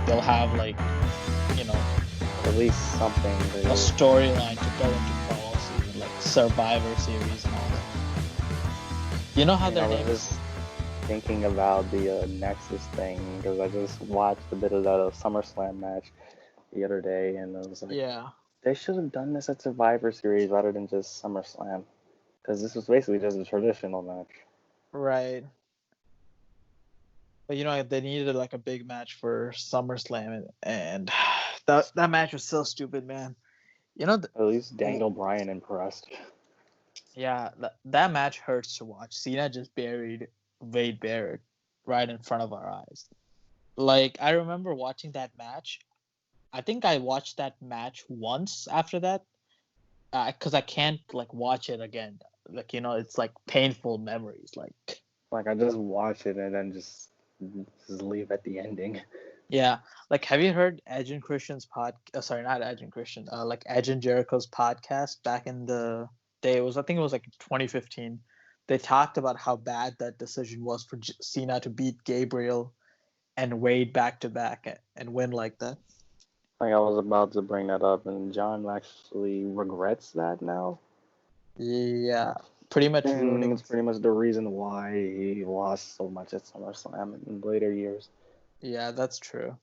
they'll have like, you know, At least something. a storyline to go into fall season, like Survivor Series and all that. You know how their I was name just is? thinking about the Nexus thing because I just watched a bit of that SummerSlam match the other day, and I was like, Yeah, they should have done this at Survivor Series rather than just SummerSlam, because this was basically just a traditional match. right. But you know, they needed like a big match for SummerSlam, and that match was so stupid, man. You know, At least Daniel Bryan impressed. yeah, that match hurts to watch. Cena just buried Wade Barrett right in front of our eyes. Like, I remember watching that match. I think I watched that match once after that, because I can't like watch it again. Like, you know, it's like painful memories. Like, Like, I just watch it and then just leave at the ending. yeah, like, have you heard Edge and Christian's sorry, not Edge and Christian. Like Edge and Jericho's podcast back in the day. I think it was like 2015. They talked about how bad that decision was for Cena to beat Gabriel and Wade back to back and win like that. Like, I was about to bring that up, and John actually regrets that now. Yeah, pretty much And ruining. it's pretty much the reason why he lost so much at SummerSlam in later years. Yeah, that's true.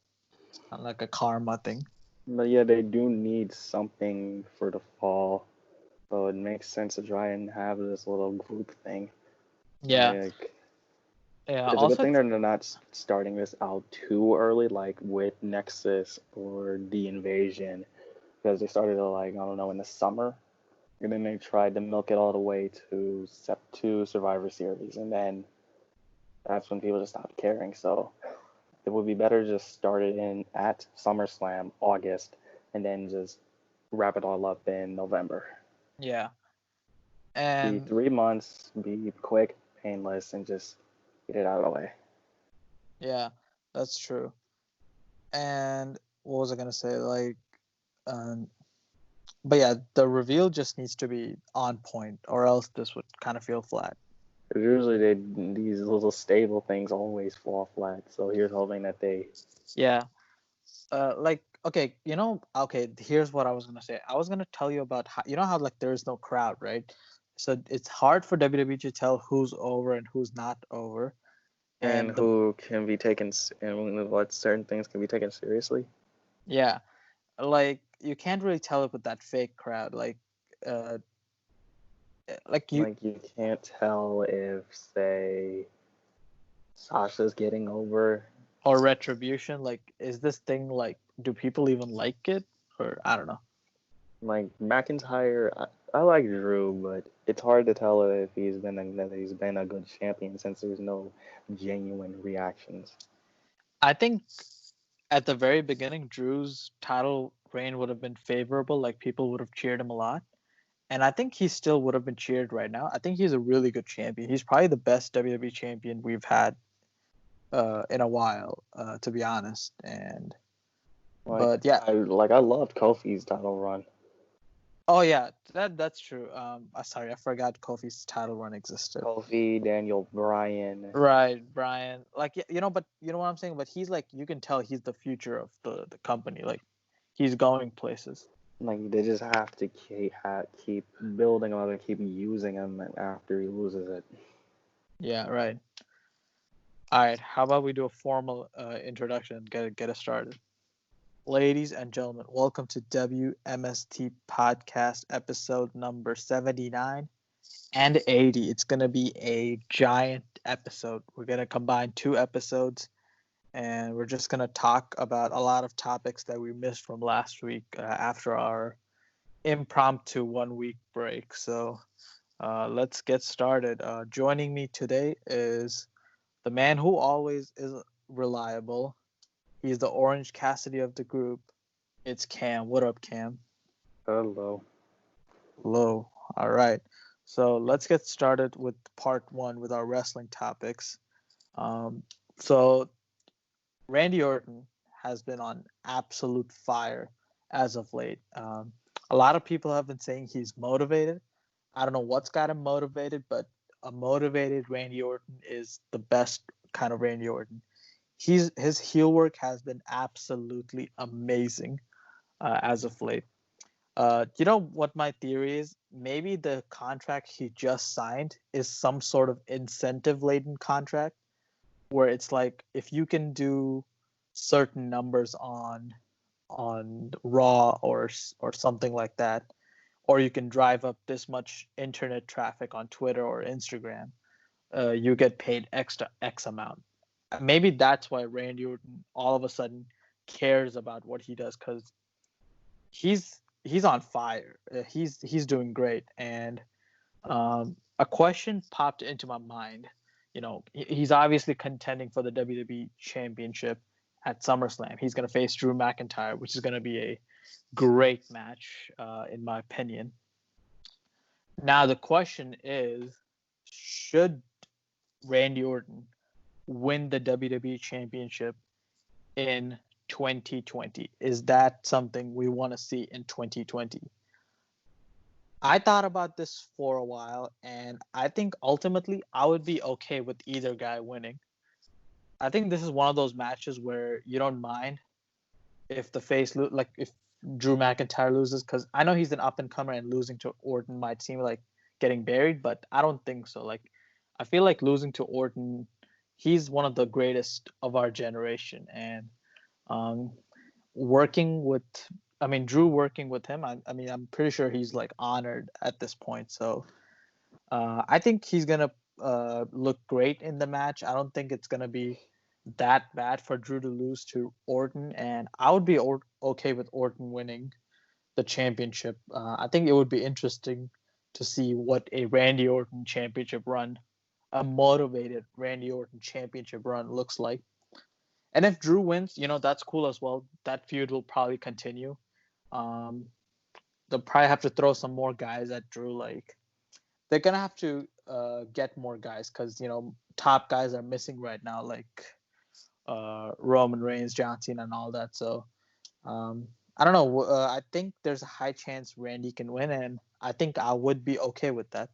It's kind of like a karma thing. But yeah, they do need something for the fall. So it makes sense to try and have this little group thing. Yeah, Like, yeah. it's a good Also, thing they're not starting this out too early, like with Nexus or The Invasion, because they started it like, I don't know, in the summer. And then they tried to milk it all the way to Survivor Series, and then that's when people just stopped caring. So it would be better to just start it in at SummerSlam, August, and then just wrap it all up in November. yeah, Be and 3 months, be quick, painless, and just get it out of the way. yeah, that's true. And what was I gonna say? Like, um, but yeah, the reveal just needs to be on point, or else this would kind of feel flat. Usually these little stable things always fall flat. So here's hoping that they. Yeah. Like, okay, okay, here's what I was gonna say. I was gonna tell you about how, how like there is no crowd, right? So it's hard for WWE to tell who's over and who's not over. And And who can be taken, and what certain things can be taken seriously. yeah, like you can't really tell it with that fake crowd. Uh, like you Like, you can't tell if, say, Sasha's getting over. or Retribution. Like, is this thing like, do people even like it? Or I don't know. Like McIntyre, I like Drew, but it's hard to tell if he's been a good champion since there's no genuine reactions. I think at the very beginning, Drew's title reign would have been favorable. Like, people would have cheered him a lot. And I think he still would have been cheered right now. I think he's a really good champion. He's probably the best WWE champion we've had in a while, to be honest. But yeah. I loved Kofi's title run. Oh yeah, that's true. Sorry, I forgot Kofi's title run existed. Kofi, Daniel Bryan. Right, Bryan. Like, but you know what I'm saying. But he's like, you can tell he's the future of the company. Like, he's going places. Like, they just have to keep building him up and keep using him after he loses it. Yeah, right. All right, how about we do a formal introduction and get us started. Ladies and gentlemen, welcome to W.M.S.T podcast episode number 79 and 80. It's going to be a giant episode. We're going to combine 2 episodes, and we're just going to talk about a lot of topics that we missed from last week after our impromptu 1-week break. So let's get started. Joining me today is the man who always is reliable. He's the Orange Cassidy of the group. It's Cam. What up, Cam? Hello. Hello. All right. So let's get started with part 1 with our wrestling topics. So Randy Orton has been on absolute fire as of late. A lot of people have been saying he's motivated. I don't know what's got him motivated, but a motivated Randy Orton is the best kind of Randy Orton. his heel work has been absolutely amazing as of late. You know what my theory is? Maybe the contract he just signed is some sort of incentive-laden contract where it's like if you can do certain numbers on Raw or something like that, or you can drive up this much internet traffic on Twitter or Instagram, you get paid extra X amount. Maybe that's why Randy Orton all of a sudden cares about what he does because he's on fire. He's doing great. And a question popped into my mind. You know, he's obviously contending for the WWE Championship at SummerSlam. He's going to face Drew McIntyre, which is going to be a great match, in my opinion. Now, the question is, should Randy Orton win the WWE Championship in 2020? Is that something we want to see in 2020? I thought about this for a while, and I think ultimately I would be okay with either guy winning. I think this is one of those matches where you don't mind if the like if Drew McIntyre loses, because I know he's an up and comer and losing to Orton might seem like getting buried, but I don't think so. Like, I feel like losing to Orton, he's one of the greatest of our generation, and um, Drew working with him, I mean, I'm pretty sure he's like honored at this point. So I think he's gonna look great in the match. I don't think it's gonna be that bad for Drew to lose to Orton, and I would be okay with Orton winning the championship. I think it would be interesting to see what a Randy Orton championship run, a motivated Randy Orton championship run looks like. And if Drew wins, you know, that's cool as well. That feud will probably continue. Um, they'll probably have to throw some more guys at Drew. Like, they're gonna have to get more guys because, you know, top guys are missing right now, like Roman Reigns, John Cena, and all that. So I don't know. I think there's a high chance Randy can win, and I think I would be okay with that.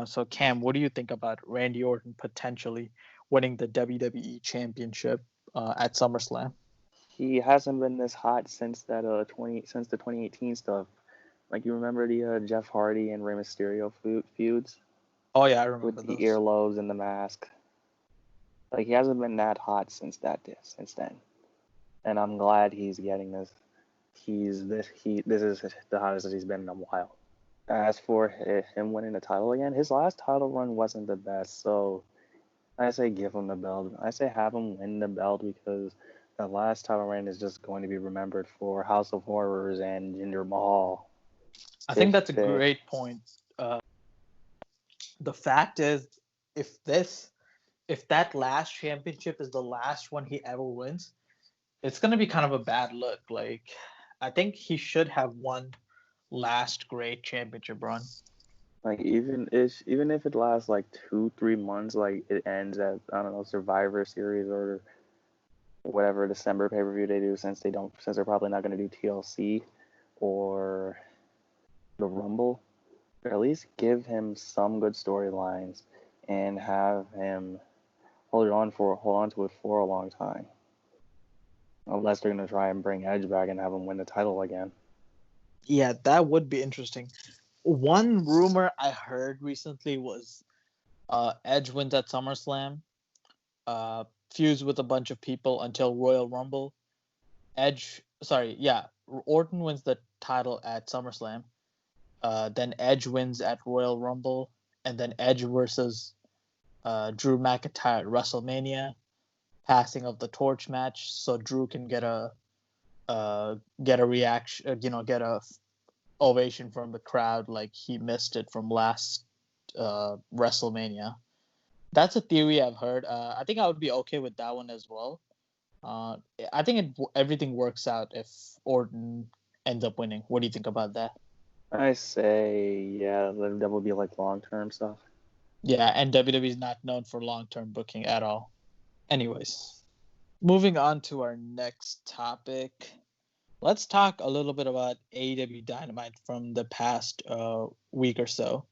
So Cam, what do you think about Randy Orton potentially winning the WWE Championship at SummerSlam? He hasn't been this hot since that since the 2018 stuff. Like, you remember the Jeff Hardy and Rey Mysterio feuds Oh yeah, I with remember the those. earlobes and the mask. Like, he hasn't been that hot since then. And I'm glad he's getting this. This is the hottest that he's been in a while. As for him winning the title again, his last title run wasn't the best, so I say give him the belt. I say have him win the belt because the last title reign is just going to be remembered for House of Horrors and Jinder Mahal. I think that's a great point. The fact is, if that last championship is the last one he ever wins, it's gonna be kind of a bad look. Like, I think he should have won last great championship run. Like, even if it lasts like 2-3 months, like it ends at, I don't know, Survivor Series or whatever December pay-per-view they do, since they're probably not going to do TLC or the Rumble. Or at least give him some good storylines and have him hold on to it for a long time. Unless they're going to try and bring Edge back and have him win the title again. Yeah, that would be interesting. One rumor I heard recently was Edge wins at SummerSlam, feuds with a bunch of people until Royal Rumble. Orton wins the title at SummerSlam. Then Edge wins at Royal Rumble, and then Edge versus Drew McIntyre at WrestleMania, passing of the torch match, so Drew can get a reaction, get a ovation from the crowd like he missed it from last WrestleMania. That's a theory I've heard. I think I would be okay with that one as well. I think everything works out if Orton ends up winning. What do you think about that? I say, yeah, that would be like long-term stuff. Yeah, and WWE is not known for long-term booking at all. Anyways, moving on to our next topic. Let's talk a little bit about AEW Dynamite from the past week or so.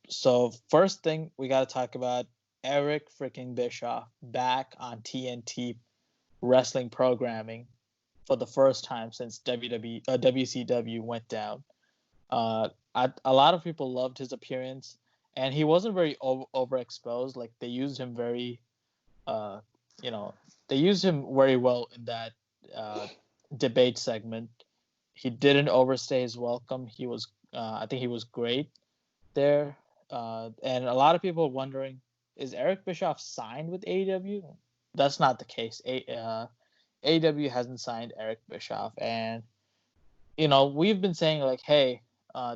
So first thing we got to talk about Eric freaking Bischoff back on TNT wrestling programming for the first time since WCW went down. A lot of people loved his appearance, and he wasn't very overexposed. Like they used him very, uh, you know, they used him very well in that debate segment. He didn't overstay his welcome. I think he was great there. And a lot of people are wondering, is Eric Bischoff signed with AEW? That's not the case. AEW hasn't signed Eric Bischoff, and we've been saying like, hey,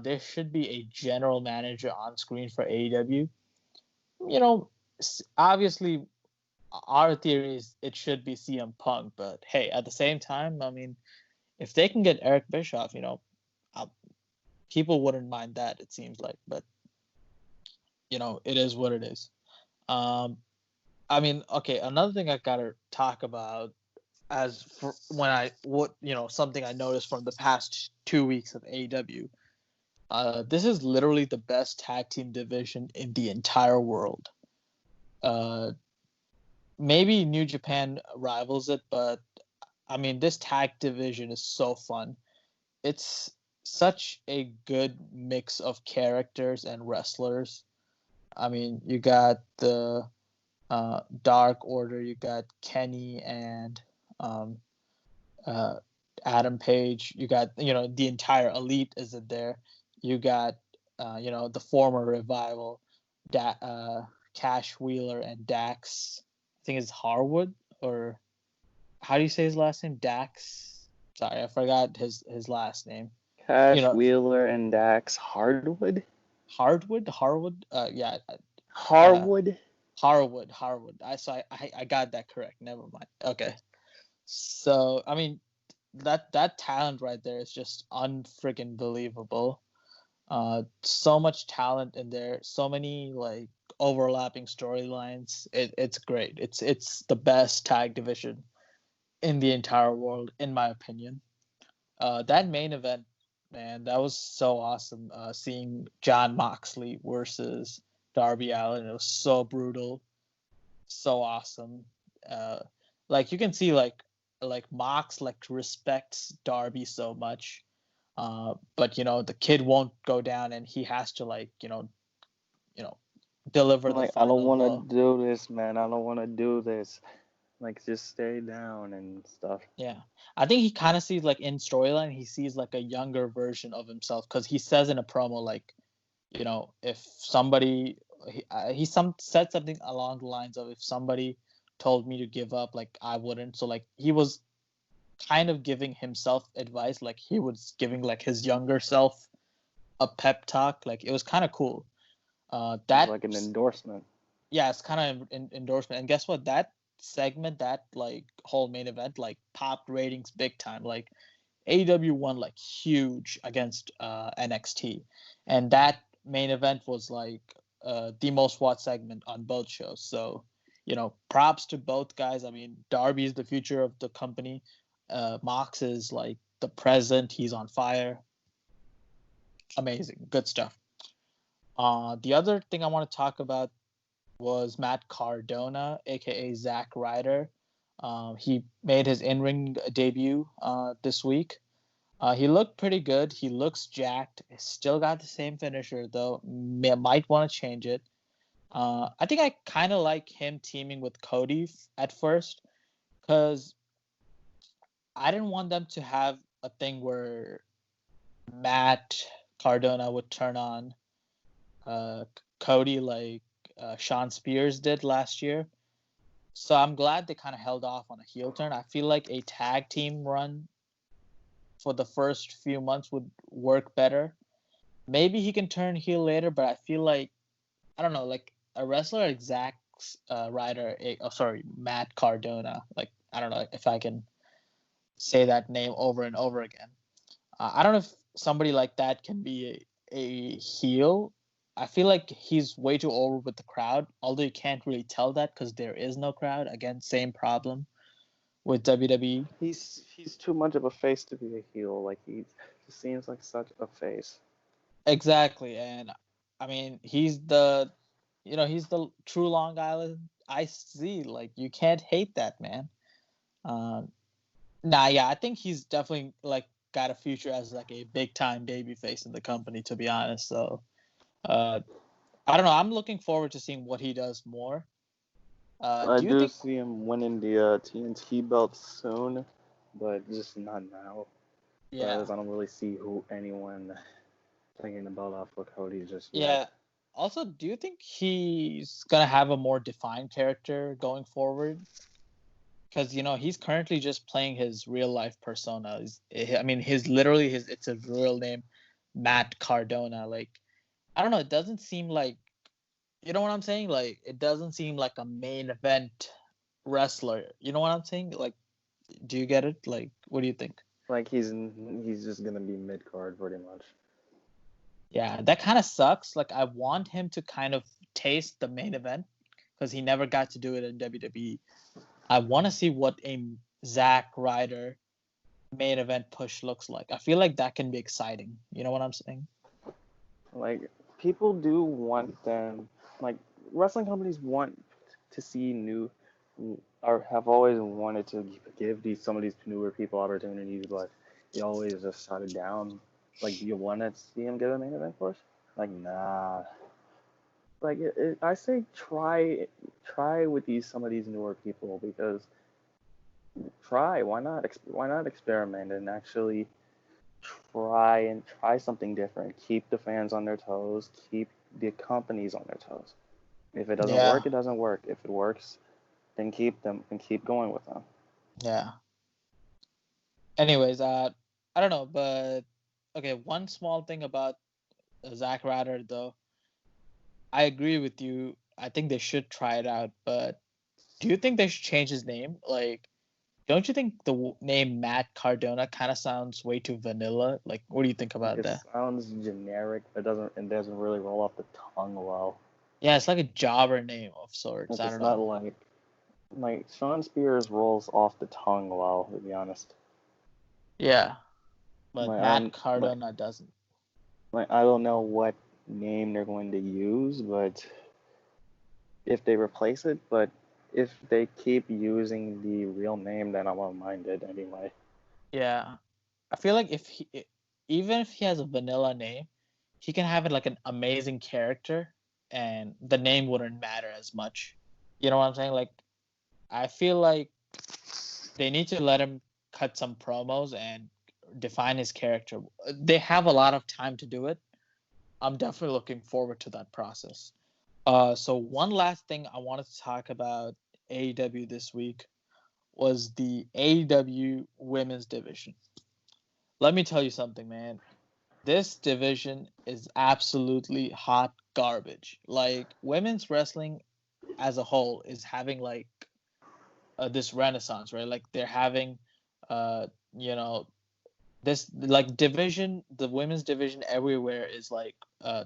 there should be a general manager on screen for AEW. Obviously, our theory is it should be CM Punk, but hey, at the same time, I mean, if they can get Eric Bischoff, people wouldn't mind that. It seems like, but it is what it is. I mean, okay, another thing I gotta talk about as for something I noticed from the past 2 weeks of AEW. This is literally the best tag team division in the entire world. Maybe New Japan rivals it, but I mean, this tag division is so fun. It's such a good mix of characters and wrestlers. I mean, you got the Dark Order, you got Kenny and Adam Page, you got the entire Elite is in there. You got the former Revival, Cash Wheeler and Dax. I think it's Harwood, or how do you say his last name? Dax. Sorry, I forgot his last name. Cash Wheeler and Dax Hardwood. Harwood. Yeah. Harwood. Harwood. I got that correct. Never mind. Okay. So I mean, that talent right there is just unfreaking believable. So much talent in there. So many like overlapping storylines. It's great. It's the best tag division in the entire world, in my opinion. That main event, man, that was so awesome. Seeing Jon Moxley versus Darby Allin, it was so brutal, so awesome. Like you can see, like Mox like respects Darby so much, but the kid won't go down, and he has to like deliver the I final don't want blow. to do this, man. I don't want to do this. Like, just stay down and stuff. Yeah, I think he kind of sees like in storyline, he sees like a younger version of himself because he says in a promo like, if somebody said something along the lines of if somebody told me to give up, like I wouldn't. So like he was kind of giving himself advice, like he was giving like his younger self a pep talk. Like it was kind of cool. That like an endorsement. Yeah, it's kind of an endorsement. And guess what? That segment, that like whole main event, like popped ratings big time. Like AEW won like huge against NXT, and that main event was like the most watched segment on both shows. So props to both guys. I mean, Darby is the future of the company. Mox is like the present. He's on fire. Amazing, good stuff. The other thing I want to talk about was Matt Cardona, aka Zack Ryder. He made his in-ring debut this week. He looked pretty good. He looks jacked. Still got the same finisher though. Might want to change it. I think I kind of like him teaming with Cody at first, because I didn't want them to have a thing where Matt Cardona would turn on Cody like Sean Spears did last year. So I'm glad they kind of held off on a heel turn. I feel like a tag team run for the first few months would work better. Maybe he can turn heel later, but I feel like, I don't know, like a wrestler like Zack Ryder, Matt Cardona. Like, I don't know if I can say that name over and over again. I don't know if somebody like that can be a heel. I feel like he's way too over with the crowd, although you can't really tell that because there is no crowd. Again, same problem with WWE. He's too much of a face to be a heel. Like he just seems like such a face. Exactly, and I mean he's the he's the true Long Island IC. Like, you can't hate that, man. Yeah, I think he's definitely like got a future as like a big time baby face in the company, to be honest. So, I don't know. I'm looking forward to seeing what he does more. I Do you do think? see him winning the TNT belt soon, but just not now. Yeah, Because I don't really see anyone taking the belt off of Cody just yet. yeah. Also, do you think he's gonna have a more defined character going forward? Because he's currently just playing his real life persona. I mean, it's a real name, Matt Cardona. Like, I don't know. It doesn't seem like, you know what I'm saying? Like, it doesn't seem like a main event wrestler. You know what I'm saying? Like, do you get it? Like, what do you think? Like he's just gonna be mid card pretty much. Yeah, that kind of sucks. Like, I want him to kind of taste the main event because he never got to do it in WWE. I want to see what a Zack Ryder main event push looks like. I feel like that can be exciting. You know what I'm saying? Like people do want them. Like wrestling companies want to see new, or have always wanted to give some of these newer people opportunities, but they always just shut it down. Like, do you want to see him get a main event push? Like, nah. Like, I say try with some of these newer people because try. Why not experiment and actually try something different. Keep the fans on their toes. Keep the companies on their toes. If it doesn't Yeah, work, it doesn't work. If it works, then keep them and keep going with them. yeah. Anyways, I don't know, but okay. One small thing about Zack Ryder, though, I agree with you. I think they should try it out, but do you think they should change his name? Like, don't you think the name Matt Cardona kind of sounds way too vanilla? Like, what do you think about It that? sounds generic, but it doesn't really roll off the tongue well. Yeah, it's like a jobber name of sorts. Like I don't it's not know. like Sean Spears rolls off the tongue well, to be honest. Yeah, but Like Matt I'm Cardona doesn't. like I don't know what name they're going to use, but if they replace it, but if they keep using the real name, then I won't mind it anyway. Yeah, I feel like even if he has a vanilla name, he can have it like an amazing character, and the name wouldn't matter as much. You know what I'm saying? Like, I feel like they need to let him cut some promos and define his character. They have a lot of time to do it. I'm definitely looking forward to that process. So one last thing I wanted to talk about AEW this week was the AEW women's division. Let me tell you something, man. This division is absolutely hot garbage. Like, women's wrestling as a whole is having like this renaissance, right? Like, they're having, uh, you know, this like division, the women's division everywhere is like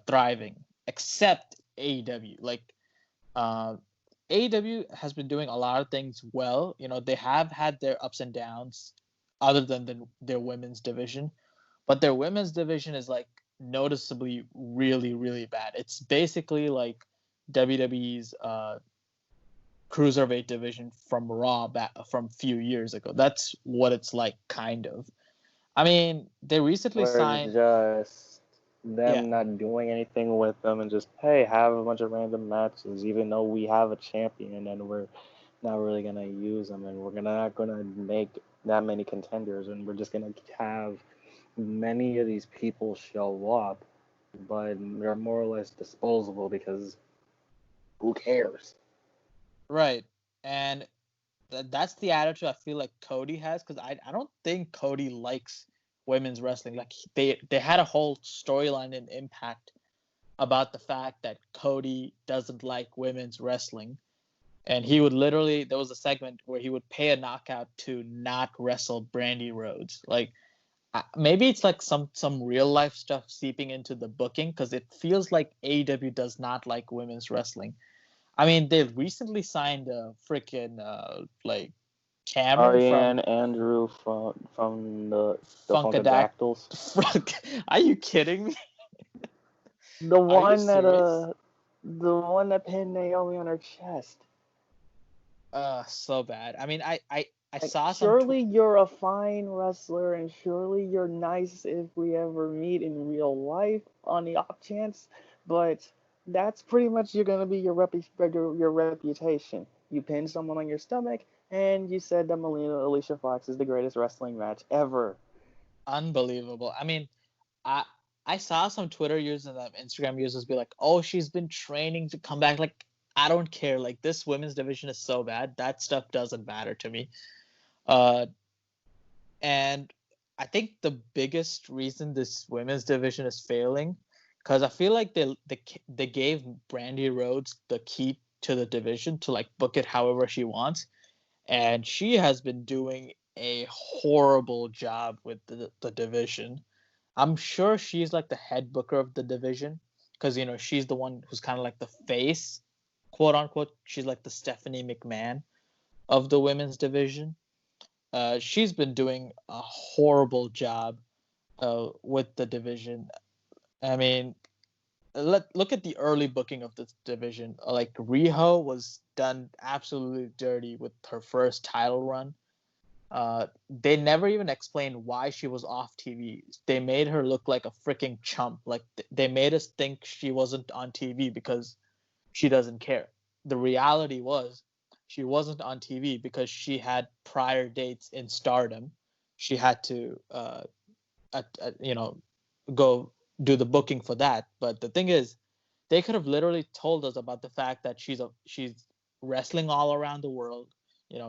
thriving, except AEW. Like, uh, AEW has been doing a lot of things well. They have had their ups and downs, other than their women's division, but their women's division is like noticeably really, really bad. It's basically like WWE's cruiserweight division from Raw back from a few years ago. That's what it's like, kind of. I mean, they recently Where it's signed. just Yeah, them not doing anything with them and just, hey, have a bunch of random matches, even though we have a champion and we're not really gonna use them and not gonna make that many contenders and we're just gonna have many of these people show up, but they're more or less disposable because who cares? right. And that's the attitude I feel like Cody has, because I don't think Cody likes women's wrestling. Like, they had a whole storyline in Impact about the fact that Cody doesn't like women's wrestling, and he would literally, there was a segment where he would pay a knockout to not wrestle Brandy Rhodes. Like, maybe it's like some real life stuff seeping into the booking, because it feels like AEW does not like women's wrestling. I mean, they recently signed a freaking like Cameron from Ariane Andrew from the Funkadac. Funkadactyls. Are you kidding me? The Are you one that serious? The one that pinned Naomi on her chest. So bad. I mean, I Like, saw some. surely you're a fine wrestler, and surely you're nice if we ever meet in real life on the off chance, but that's pretty much you're gonna be your reputation. You pin someone on your stomach, and you said that Melina Alicia Fox is the greatest wrestling match ever. Unbelievable. I mean, I I saw some Twitter users and Instagram users be like, "Oh, she's been training to come back." Like, I don't care. Like, this women's division is so bad. That stuff doesn't matter to me. Uh, and I think the biggest reason this women's division is failing, because I feel like they gave Brandy Rhodes the key to the division to like book it however she wants, and she has been doing a horrible job with the division. I'm sure she's like the head booker of the division because she's the one who's kind of like the face, quote unquote. She's like the Stephanie McMahon of the women's division. She's been doing a horrible job with the division. I mean, look at the early booking of this division. Like Riho was done absolutely dirty with her first title run. They never even explained why she was off TV. They made her look like a freaking chump. Like they made us think she wasn't on TV because she doesn't care. The reality was she wasn't on TV because she had prior dates in Stardom. She had to, go do the booking for that. But the thing is, they could have literally told us about the fact that she's wrestling all around the world.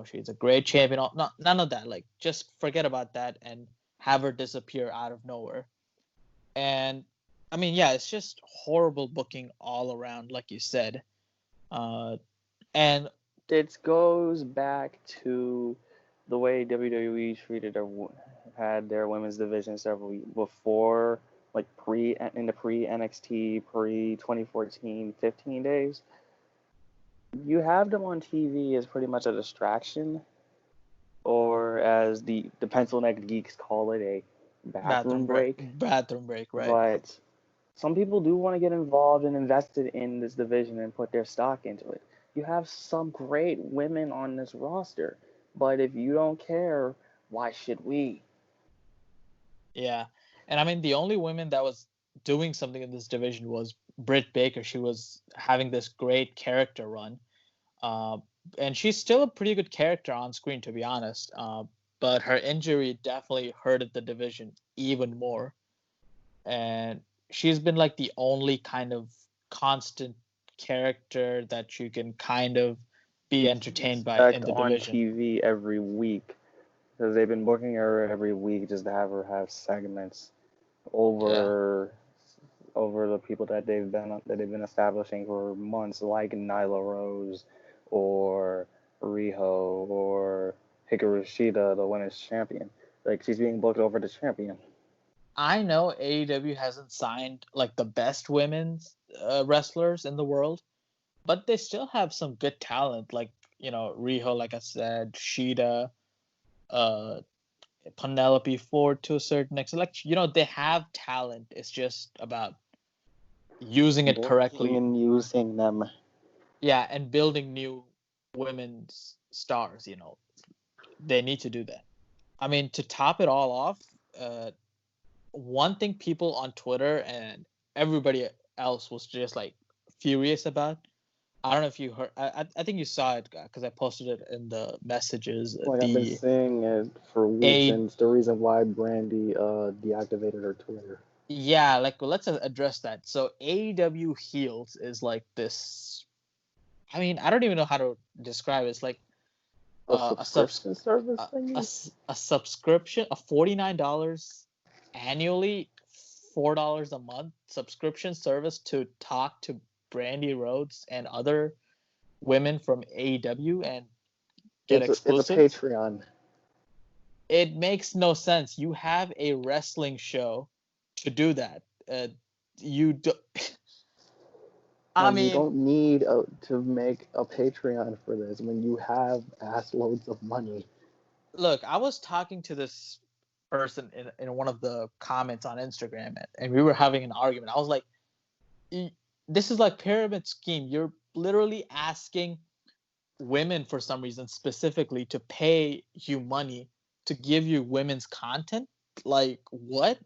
She's a great champion. None of that. Like, just forget about that and have her disappear out of nowhere. And I mean, yeah, it's just horrible booking all around, like you said. And It goes back to the way WWE had their women's division several before, like in the pre NXT, pre 2014-15 days. You have them on TV as pretty much a distraction, or as the pencil neck geeks call it, a bathroom break. bathroom break, right? But some people do want to get involved and invested in this division and put their stock into it. You have some great women on this roster, but if you don't care, why should we? Yeah, and I mean the only woman that was doing something in this division was Britt Baker. She was having this great character run, uh, and she's still a pretty good character on screen, to be honest. But her injury definitely hurted the division even more, and she's been like the only kind of constant character that you can kind of be entertained by in Expect the on division. TV every week because they've been booking her every week just to have her have segments Yeah. over the people that they've been establishing for months, like Nyla Rose or Riho or Hikaru Shida, the women's champion. Like, she's being booked over the champion. I know AEW hasn't signed like the best women's wrestlers in the world, but they still have some good talent. Like Riho, like I said, Shida, uh, Penelope Ford to a certain extent. Like they have talent. It's just about using it Booking correctly. and using them. Yeah, and building new women's stars. They need to do that. I mean, to top it all off, uh, one thing people on Twitter and everybody else was just like furious about. I don't know if you heard. I think you saw it because I posted it in the messages. Like, I've been The saying it for weeks, a and it's the reason why Brandy deactivated her Twitter. Yeah, like let's address that. So AEW Heels is like this. I mean, I don't even know how to describe it. It's like A a subs subscription service a, thingy? a subscription, a $49 annually, $4 a month subscription service to talk to Brandy Rhodes and other women from AEW and get It's a exclusives. Patreon. It makes no sense. You have a wrestling show to do that. You do. I Like, you mean, don't need to make a Patreon for this when you have ass loads of money. look, I was talking to this person in one of the comments on Instagram, and we were having an argument. I was like, this is like pyramid scheme. You're literally asking women for some reason specifically to pay you money to give you women's content. Like what?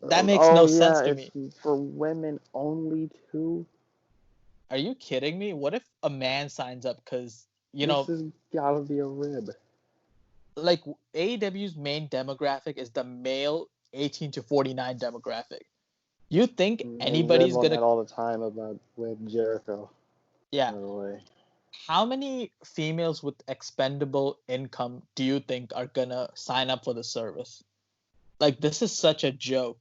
That makes Oh no yeah, sense to it's me. for women only too. Are you kidding me? What if a man signs up because This has gotta be a rib. like AEW's main demographic is the male 18 to 49 demographic. You think They rib anybody's on gonna? that all the time with Jericho. Yeah. By the way, How many females with expendable income do you think are gonna sign up for the service? Like this is such a joke,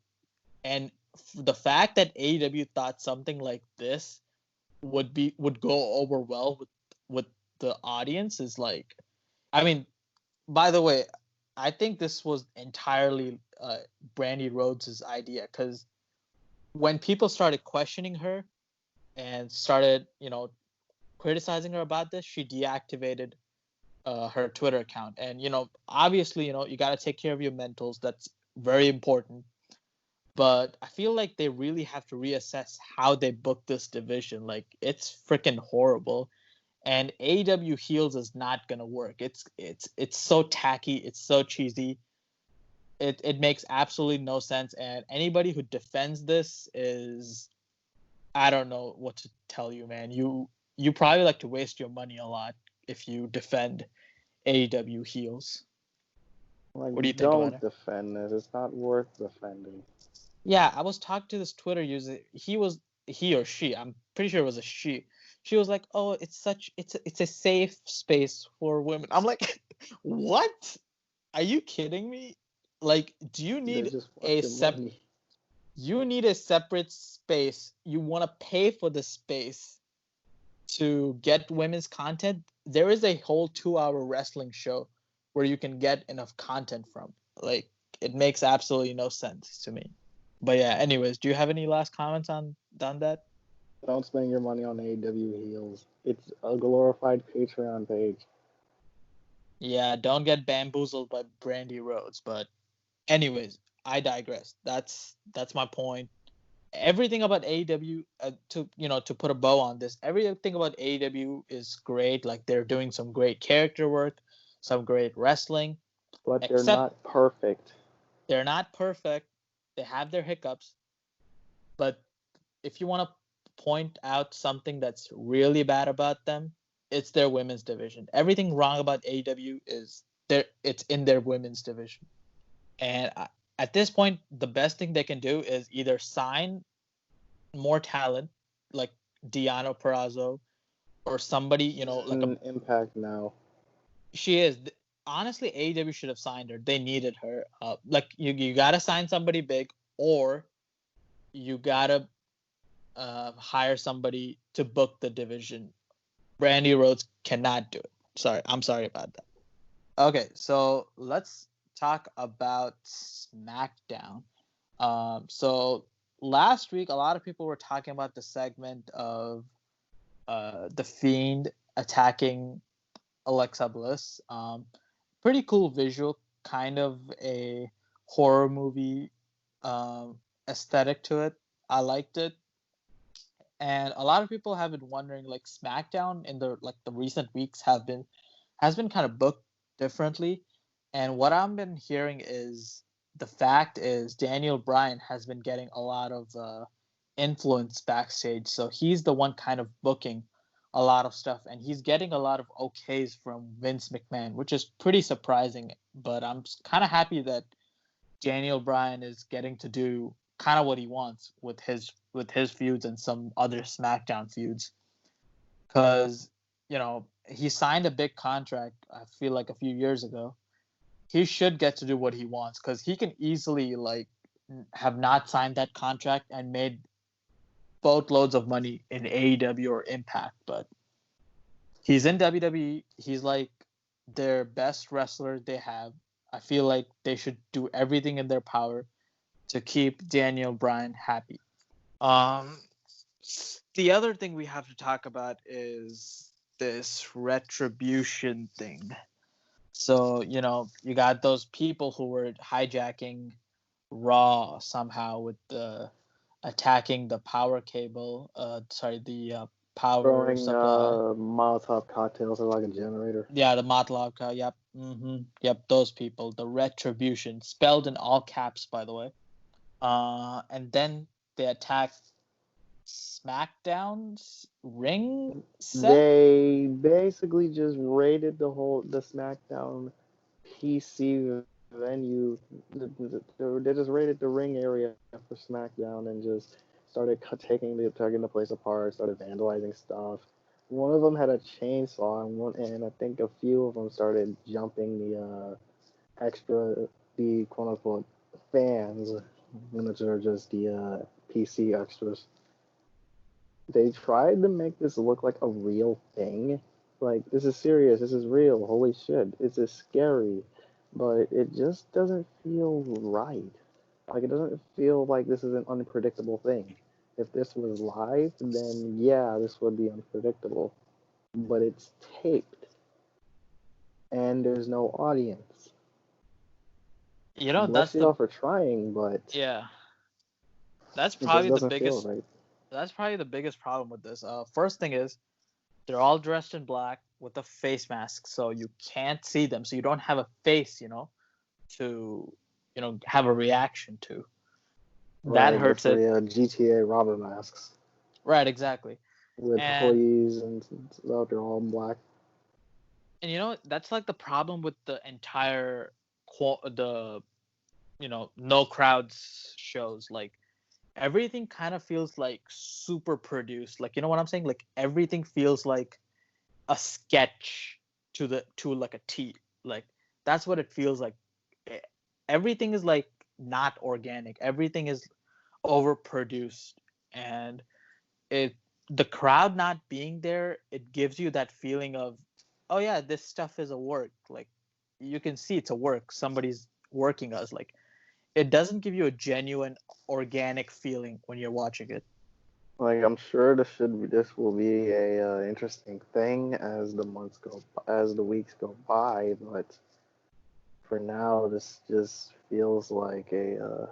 and the fact that AEW thought something like this would go over well with the audience is like, I mean, by the way, I think this was entirely Brandy Rhodes' idea because when people started questioning her and started, criticizing her about this, she deactivated her Twitter account. And, obviously, you got to take care of your mentals. That's very important. But I feel like they really have to reassess how they book this division. Like, it's freaking horrible. And AEW Heels is not gonna work. It's so tacky. It's so cheesy. It makes absolutely no sense. And anybody who defends this is, I don't know what to tell you, man. You probably like to waste your money a lot if you defend AEW Heels. like, What do you think about don't it? defend this. It's not worth defending. Yeah, I was talking to this Twitter user. He or she. I'm pretty sure it was a she. She was like, "Oh, it's a safe space for women." I'm like, "What? Are you kidding me? Like, do you They need just want a your sep money. you need a separate space. You want to pay for the space to get women's content. There is a whole 2-hour wrestling show where you can get enough content from. Like, it makes absolutely no sense to me. But yeah, anyways, do you have any last comments on that? Don't spend your money on AEW heels. It's a glorified Patreon page. Yeah, don't get bamboozled by Brandy Rhodes. But anyways, I digress. That's my point. Everything about AEW, to put a bow on this, everything about AEW is great. Like they're doing some great character work, some great wrestling. But they're Except not perfect. they're not perfect. They have their hiccups. But if you want to point out something that's really bad about them, it's their women's division. Everything wrong about AEW is it's in their women's division. And at this point, the best thing they can do is either sign more talent like Deanna Perrazzo or somebody, She's like a in Impact now. she is. Honestly, AEW should have signed her. They needed her. Like you gotta sign somebody big, or you gotta hire somebody to book the division. Brandy Rhodes cannot do it. Sorry, I'm sorry about that. Okay, so let's talk about SmackDown. So last week, a lot of people were talking about the segment of the Fiend attacking Alexa Bliss. Pretty cool visual, kind of a horror movie aesthetic to it. I liked it, and a lot of people have been wondering, like SmackDown in the recent weeks has been kind of booked differently, and what I've been hearing is the fact is Daniel Bryan has been getting a lot of influence backstage, so he's the one kind of booking a lot of stuff, and he's getting a lot of okays from Vince McMahon, which is pretty surprising. But I'm kind of happy that Daniel Bryan is getting to do kind of what he wants with his feuds and some other SmackDown feuds, because he signed a big contract. I feel like a few years ago. He should get to do what he wants because he can easily like have not signed that contract and made boatloads of money in AEW or Impact, but he's in WWE. He's like their best wrestler they have. I feel like they should do everything in their power to keep Daniel Bryan happy. Um, the other thing we have to talk about is this retribution thing. So, you got those people who were hijacking Raw somehow with the attacking the power cable. The power Throwing supply. Molotov cocktails are like a generator. Yeah, the Matlavka. Yep. Yep. Those people. The Retribution, spelled in all caps, by the way. And then they attack SmackDown's ring set. They basically just raided the SmackDown PC venue. They just raided the ring area for SmackDown and just started taking the place apart. Started vandalizing stuff. One of them had a chainsaw, and I think a few of them started jumping the quote unquote fans, which are just the PC extras. They tried to make this look like a real thing. Like, this is serious, this is real, holy shit, this is scary. But it just doesn't feel right. Like, it doesn't feel like this is an unpredictable thing. If this was live, then yeah, this would be unpredictable. But it's taped, and there's no audience. Bless y'all for trying, but yeah. That's it just probably the doesn't feel biggest. right. That's probably the biggest problem with this. First thing is they're all dressed in black with a face mask, so you can't see them. So you don't have a face, to have a reaction to. That Right, hurts it's it. the GTA robber masks Right, exactly. with And hoodies and stuff. They're all in black. that's like the problem with the entire no crowds shows. Like everything kind of feels like super produced. Like, you know what I'm saying? Like everything feels like a sketch to like a T. Like that's what it feels like. Everything is like not organic. Everything is overproduced, and it the crowd not being there, it gives you that feeling of, oh yeah, this stuff is a work. Like you can see it's a work. Somebody's working us. Like it doesn't give you a genuine organic feeling when you're watching it. Like, I'm sure this will be a interesting thing as the weeks go by, but for now, this just feels like a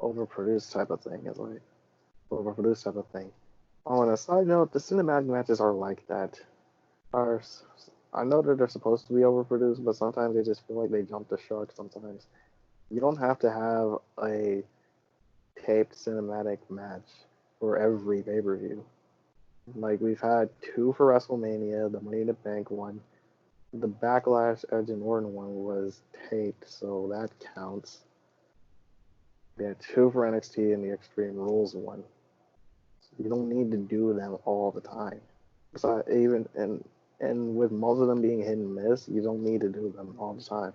overproduced type of thing. It's like overproduced type of thing. Oh, and a side note, the cinematic matches are like that. Are I know that they're supposed to be overproduced, but sometimes they just feel like they jump the shark. Sometimes you don't have to have a taped cinematic match for every pay-per-view. Like, we've had two for WrestleMania, the Money in the Bank one. The Backlash Edge and Orton one was taped, so that counts. We had two for NXT and the Extreme Rules one. You don't need to do them all the time. So even and with most of them being hit and miss, you don't need to do them all the time.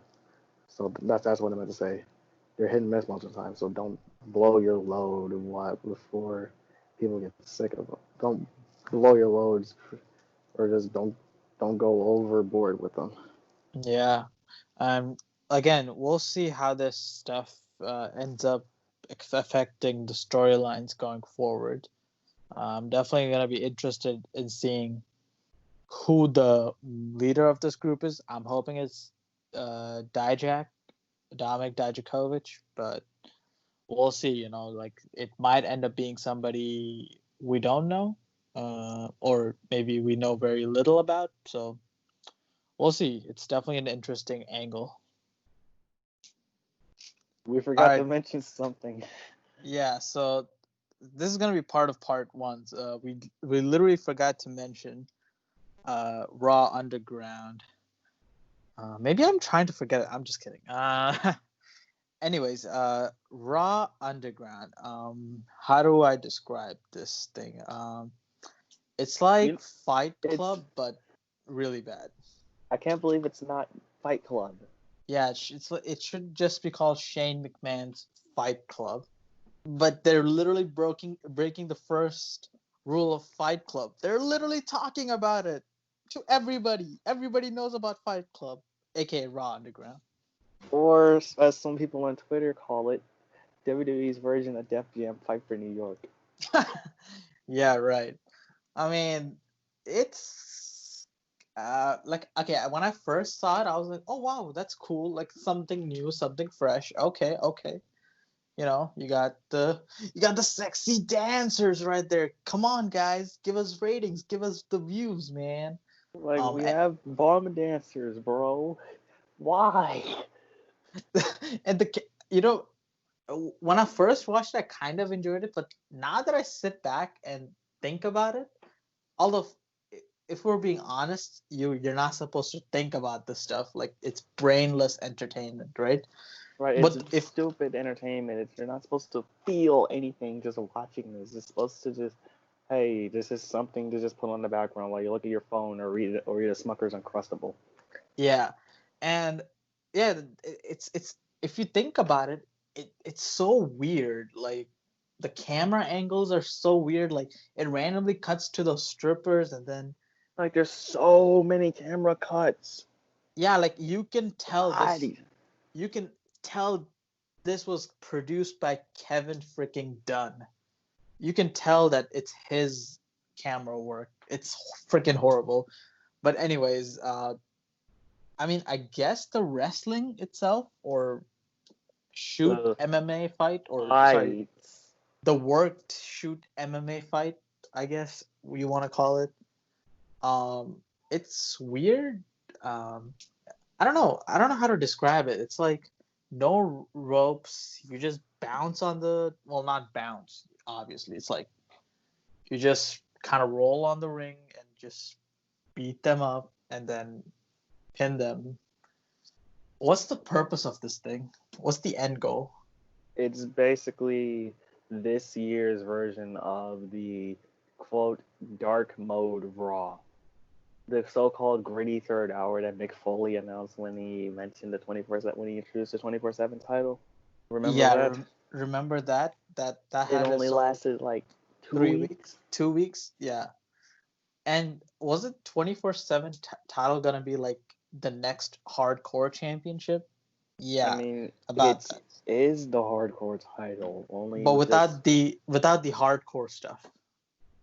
So that's what I meant to say. They're hit and miss most of the time, so don't blow your load before people get sick of them. Don't blow your loads, or just don't go overboard with them. Yeah. Again, we'll see how this stuff ends up affecting the storylines going forward. I'm definitely going to be interested in seeing who the leader of this group is. I'm hoping it's Dominic Dijakovic, but we'll see. Like it might end up being somebody we don't know, or maybe we know very little about. So we'll see. It's definitely an interesting angle. We forgot to mention something. Yeah, so this is gonna be part of part one. We literally forgot to mention Raw Underground. Maybe I'm trying to forget it. I'm just kidding. Anyways, Raw Underground. How do I describe this thing? It's like Fight Club, but really bad. I can't believe it's not Fight Club. Yeah, it should just be called Shane McMahon's Fight Club. But they're literally breaking the first rule of Fight Club. They're literally talking about it to everybody. Everybody knows about Fight Club, aka Raw Underground. Or, as some people on Twitter call it, WWE's version of Def Jam Fight for New York. Yeah, right. I mean, it's okay. When I first saw it, I was like, oh wow, that's cool. Like something new, something fresh. Okay. You got the sexy dancers right there. Come on, guys, give us ratings, give us the views, man. Like, Um, we have bomb dancers, bro. Why? and when I first watched it, I kind of enjoyed it, but now that I sit back and think about it, although if we're being honest, you're not supposed to think about this stuff. Like, it's brainless entertainment, right? Right, it's But if stupid entertainment. You're not supposed to feel anything just watching this. It's supposed to just, hey, this is something to just put on the background while you look at your phone or read a Smucker's Uncrustable. Yeah, and yeah, it's if you think about it, it's so weird. Like, the camera angles are so weird. Like, it randomly cuts to those strippers, and then Like, there's so many camera cuts. yeah, like you can tell Why? this was produced by Kevin freaking Dunn. You can tell that it's his camera work. It's freaking horrible. But anyways, I mean, I guess the wrestling itself, or shoot The MMA fight, or sorry, fights. the worked shoot MMA fight, I guess you want to call it. It's weird. I don't know. I don't know how to describe it. It's like no ropes. You just bounce on not bounce, obviously. It's like you just kind of roll on the ring and just beat them up and then pin them. What's the purpose of this thing? What's the end goal? It's basically this year's version of the quote dark mode Raw. The so-called gritty third hour that Mick Foley announced when he mentioned the 24/7 when he introduced the 24/7 title. Remember that? Remember that? That It had only lasted like 3 weeks. 2 weeks, yeah. And was it 24/7 title gonna be like the next hardcore championship? Yeah, I mean, about it is the hardcore title, only but without the hardcore stuff.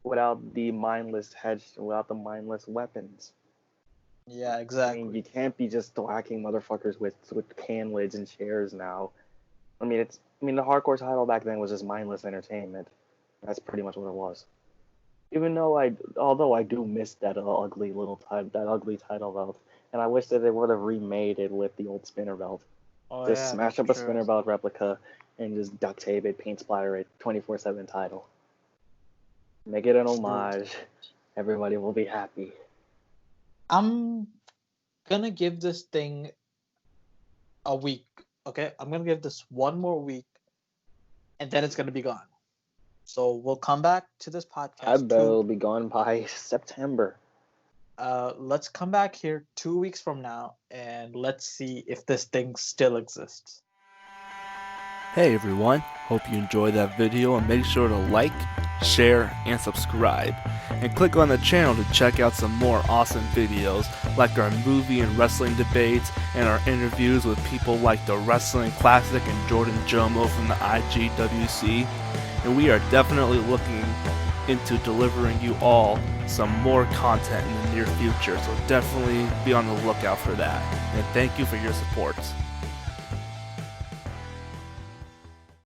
Without the mindless without the mindless weapons. Yeah, exactly. I mean, you can't be just whacking motherfuckers with can lids and chairs now. I mean, the hardcore title back then was just mindless entertainment. That's pretty much what it was. Although I do miss that ugly title belt, and I wish that they would have remade it with the old spinner belt. Just smash up a spinner belt replica and just duct tape it, paint splatter it, 24/7 title. Make it an homage. Everybody will be happy. I'm gonna give this thing a week. Okay, I'm gonna give this one more week, and then it's gonna be gone. So we'll come back to this podcast. I bet it'll be gone by September. Let's come back here 2 weeks from now, and let's see if this thing still exists. Hey everyone, hope you enjoyed that video, and make sure to like, share, and subscribe. And click on the channel to check out some more awesome videos like our movie and wrestling debates and our interviews with people like the Wrestling Classic and Jordan Jomo from the IGWC. And we are definitely looking into delivering you all some more content in the near future, so definitely be on the lookout for that. And thank you for your support.